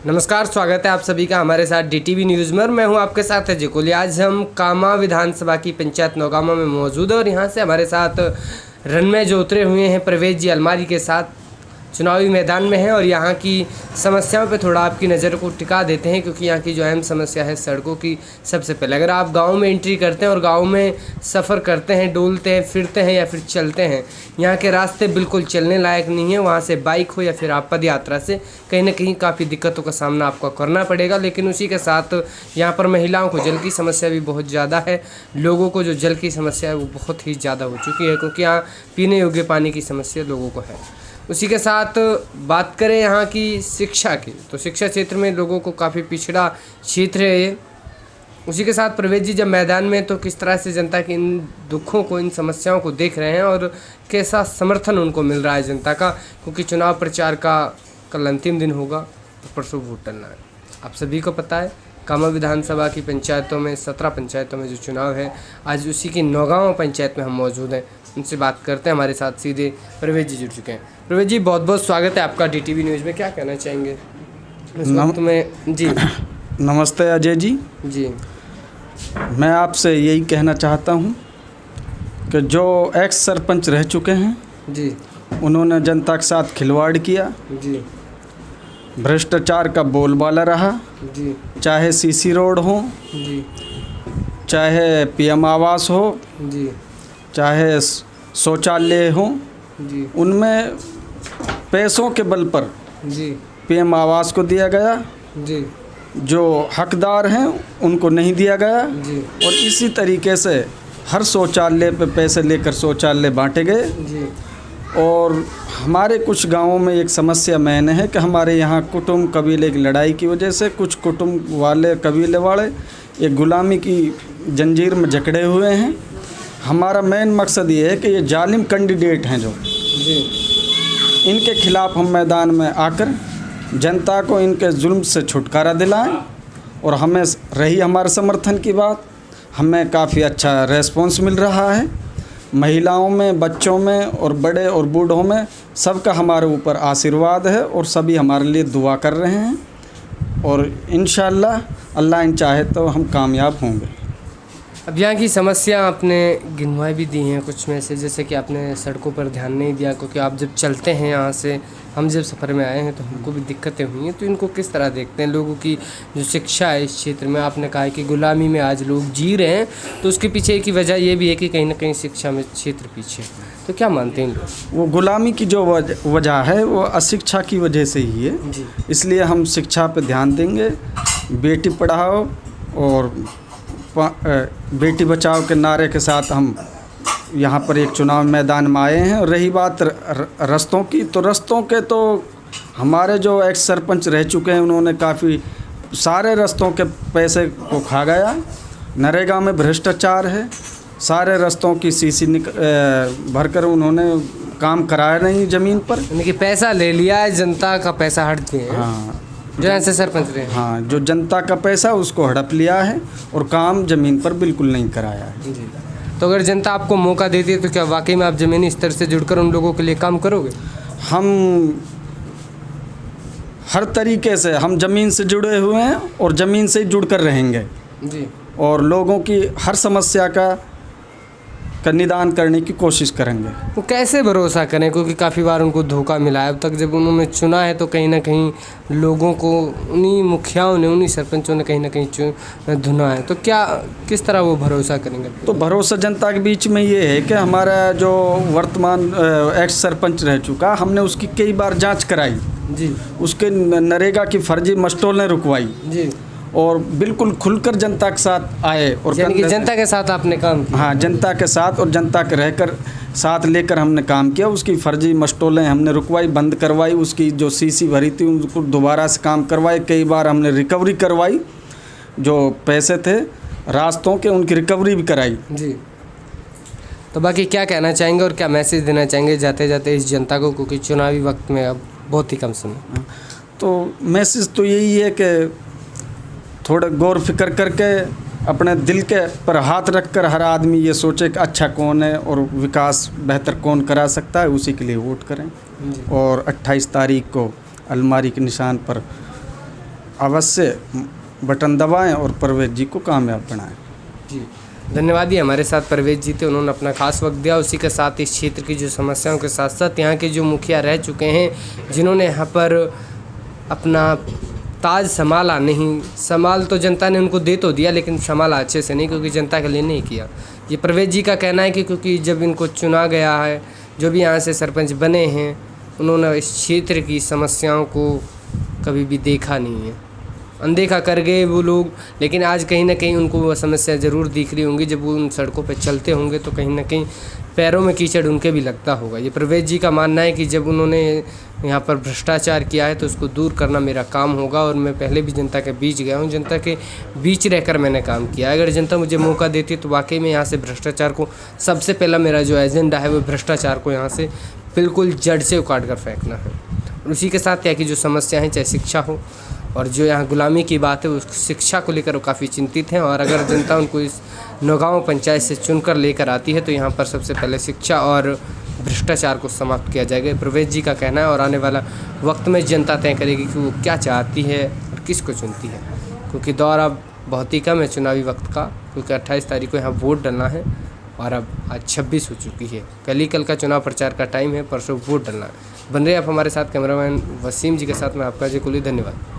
नमस्कार, स्वागत है आप सभी का हमारे साथ डीटीवी न्यूज़ में। और मैं हूं आपके साथ अजय कोहली। आज हम कामा विधानसभा की पंचायत नौगामा में मौजूद है और यहां से हमारे साथ रन में जो उतरे हुए हैं प्रवेश जी अलमारी के साथ चुनावी मैदान में हैं और यहाँ की समस्याओं पे थोड़ा आपकी नज़र को टिका देते हैं, क्योंकि यहाँ की जो अहम समस्या है सड़कों की। सबसे पहले अगर आप गांव में एंट्री करते हैं और गांव में सफ़र करते हैं, डोलते हैं, फिरते हैं या फिर चलते हैं, यहाँ के रास्ते बिल्कुल चलने लायक नहीं है। वहाँ से बाइक हो या फिर आप पद यात्रा से कहीं ना कहीं काफ़ी दिक्कतों का सामना आपको करना पड़ेगा। लेकिन उसी के साथ यहाँ पर महिलाओं को जल की समस्या भी बहुत ज़्यादा है। लोगों को जो जल की समस्या है वो बहुत ही ज़्यादा हो चुकी है, क्योंकि यहाँ पीने योग्य पानी की समस्या लोगों को है। उसी के साथ बात करें यहाँ की शिक्षा की, तो शिक्षा क्षेत्र में लोगों को काफ़ी पिछड़ा क्षेत्र है ये। उसी के साथ प्रवेश जी जब मैदान में, तो किस तरह से जनता के इन दुखों को, इन समस्याओं को देख रहे हैं और कैसा समर्थन उनको मिल रहा है जनता का, क्योंकि चुनाव प्रचार का कल अंतिम दिन होगा, तो परसों वोट डालना है। आप सभी को पता है कामा विधानसभा की पंचायतों में 17 पंचायतों में जो चुनाव है, आज उसी की नौगांव पंचायत में हम मौजूद हैं। उनसे बात करते हैं। हमारे साथ सीधे प्रवेश जी जुड़ चुके हैं। प्रवेश जी, बहुत बहुत स्वागत है आपका डीटीवी न्यूज़ में। क्या कहना चाहेंगे इस वक्त में? जी नमस्ते अजय जी। जी मैं आपसे यही कहना चाहता हूँ कि जो एक्स सरपंच रह चुके हैं जी उन्होंने जनता के साथ खिलवाड़ किया, जी भ्रष्टाचार का बोलबाला रहा। जी चाहे सीसी रोड हो, जी चाहे पीएम आवास हो, जी चाहे शौचालय हो, जी उनमें पैसों के बल पर जी पीएम आवास को दिया गया, जी जो हकदार हैं उनको नहीं दिया गया। जी और इसी तरीके से हर शौचालय पे पैसे लेकर शौचालय बांटे गए। जी और हमारे कुछ गांवों में एक समस्या मैंने है कि हमारे यहाँ कुटुंब कबीले की लड़ाई की वजह से कुछ कुटुंब वाले, कबीले वाले एक गुलामी की जंजीर में जकड़े हुए हैं। हमारा मेन मकसद ये है कि ये जालिम कैंडिडेट हैं जो, जी इनके खिलाफ़ हम मैदान में आकर जनता को इनके जुल्म से छुटकारा दिलाएं। और हमें रही हमारे समर्थन की बात, हमें काफ़ी अच्छा रेस्पॉन्स मिल रहा है। महिलाओं में, बच्चों में और बड़े और बूढ़ों में सबका हमारे ऊपर आशीर्वाद है और सभी हमारे लिए दुआ कर रहे हैं। और इंशाअल्लाह अल्लाह इन चाहे तो हम कामयाब होंगे। अब यहाँ की समस्या आपने गिनवाई भी दी हैं कुछ में से, जैसे कि आपने सड़कों पर ध्यान नहीं दिया, क्योंकि आप जब चलते हैं यहाँ से, हम जब सफ़र में आए हैं तो हमको भी दिक्कतें हुई हैं। तो इनको किस तरह देखते हैं? लोगों की जो शिक्षा है इस क्षेत्र में, आपने कहा है कि गुलामी में आज लोग जी रहे हैं, तो उसके पीछे एक ही वजह ये भी है कि कहीं ना कहीं शिक्षा में क्षेत्र पीछे। तो क्या मानते हैं लोग? वो गुलामी की जो वजह है वो अशिक्षा की वजह से ही है। जी इसलिए हम शिक्षा पर ध्यान देंगे। बेटी पढ़ाओ और बेटी बचाओ के नारे के साथ हम यहाँ पर एक चुनाव मैदान में आए हैं। और रही बात रस्तों की, तो रस्तों के तो हमारे जो एक्स सरपंच रह चुके हैं उन्होंने काफ़ी सारे रस्तों के पैसे को खा गया। नरेगा में भ्रष्टाचार है, सारे रस्तों की सीसी भरकर उन्होंने काम कराया नहीं ज़मीन पर, यानी कि पैसा ले लिया है, जनता का पैसा हड़प दिए हैं। हाँ जो ऐसे सरपंच रहे हैं। हाँ, जो जनता का पैसा उसको हड़प लिया है और काम ज़मीन पर बिल्कुल नहीं कराया है। जी, तो अगर जनता आपको मौका देती है तो क्या वाकई में आप ज़मीनी स्तर से जुड़कर उन लोगों के लिए काम करोगे? हम हर तरीके से हम ज़मीन से जुड़े हुए हैं और ज़मीन से ही जुड़कर रहेंगे। जी और लोगों की हर समस्या का निदान करने की कोशिश करेंगे। वो कैसे भरोसा करें, क्योंकि काफ़ी बार उनको धोखा मिला है। अब तक जब उन्होंने चुना है तो कहीं ना कहीं लोगों को उन्हीं मुखियाओं ने, उन्हीं सरपंचों ने कहीं ना कहीं धुना है। तो क्या, किस तरह वो भरोसा करेंगे? तो भरोसा जनता के बीच में ये है कि हमारा जो वर्तमान एक्स सरपंच रह चुका, हमने उसकी कई बार जांच कराई जी, उसके नरेगा की फर्जी मस्टोलें रुकवाई जी, और बिल्कुल खुलकर जनता के साथ आए। और यानी कि जनता के साथ आपने काम किया? हाँ, जनता के साथ और जनता के रहकर साथ लेकर हमने काम किया। उसकी फर्जी मस्टोलें हमने रुकवाई, बंद करवाई, उसकी जो सीसी भरी थी उनको दोबारा से काम करवाए। कई बार हमने रिकवरी करवाई, जो पैसे थे रास्तों के उनकी रिकवरी भी कराई। जी, तो बाकी क्या कहना चाहेंगे और क्या मैसेज देना चाहेंगे जाते जाते इस जनता को, क्योंकि चुनावी वक्त में अब बहुत ही कम समय? तो मैसेज तो यही है कि थोड़ा गौर फिक्र करके अपने दिल के पर हाथ रखकर हर आदमी ये सोचे कि अच्छा कौन है और विकास बेहतर कौन करा सकता है, उसी के लिए वोट करें। और 28 तारीख को अलमारी के निशान पर अवश्य बटन दबाएं और परवेज जी को कामयाब बनाएं। जी धन्यवाद। ये हमारे साथ परवेज जी थे, उन्होंने अपना खास वक्त दिया। उसी के साथ इस क्षेत्र की जो समस्याओं के साथ साथ यहाँ के जो मुखिया रह चुके हैं, जिन्होंने यहाँ पर अपना ताज संभाला नहीं, संभाल तो जनता ने उनको दे तो दिया लेकिन संभाला अच्छे से नहीं, क्योंकि जनता के लिए नहीं किया। ये परवेज जी का कहना है कि क्योंकि जब इनको चुना गया है, जो भी यहाँ से सरपंच बने हैं, उन्होंने इस क्षेत्र की समस्याओं को कभी भी देखा नहीं है, अनदेखा कर गए वो लोग। लेकिन आज कहीं ना कहीं उनको वो समस्या ज़रूर दिख रही होंगी। जब वो उन सड़कों पर चलते होंगे तो कहीं ना कहीं पैरों में कीचड़ उनके भी लगता होगा। ये परवेज जी का मानना है कि जब उन्होंने यहाँ पर भ्रष्टाचार किया है तो उसको दूर करना मेरा काम होगा, और मैं पहले भी जनता के बीच गया हूँ, जनता के बीच रहकर मैंने काम किया। अगर जनता मुझे मौका देती तो वाकई में यहाँ से भ्रष्टाचार को, सबसे पहला मेरा जो एजेंडा है वो भ्रष्टाचार को यहाँ से बिल्कुल जड़ से उखाड़ कर फेंकना है। और उसी के साथ यहाँ की जो समस्या है, चाहे शिक्षा हो और जो यहाँ गुलामी की बात है, उस शिक्षा को लेकर वो काफ़ी चिंतित हैं। और अगर जनता उनको इस नौगांव पंचायत से चुनकर लेकर आती है तो यहाँ पर सबसे पहले शिक्षा और भ्रष्टाचार को समाप्त किया जाएगा, परवेज जी का कहना है। और आने वाला वक्त में जनता तय करेगी कि वो क्या चाहती है और किसको चुनती है, क्योंकि दौर अब बहुत ही कम है चुनावी वक्त का, क्योंकि 28 तारीख को यहाँ वोट डालना है और अब आज 26 हो चुकी है। कल का चुनाव प्रचार का टाइम है, परसों वोट डालना है। बन रहे आप हमारे साथ कैमरामैन वसीम जी के साथ मैं आपका जय कुली। धन्यवाद।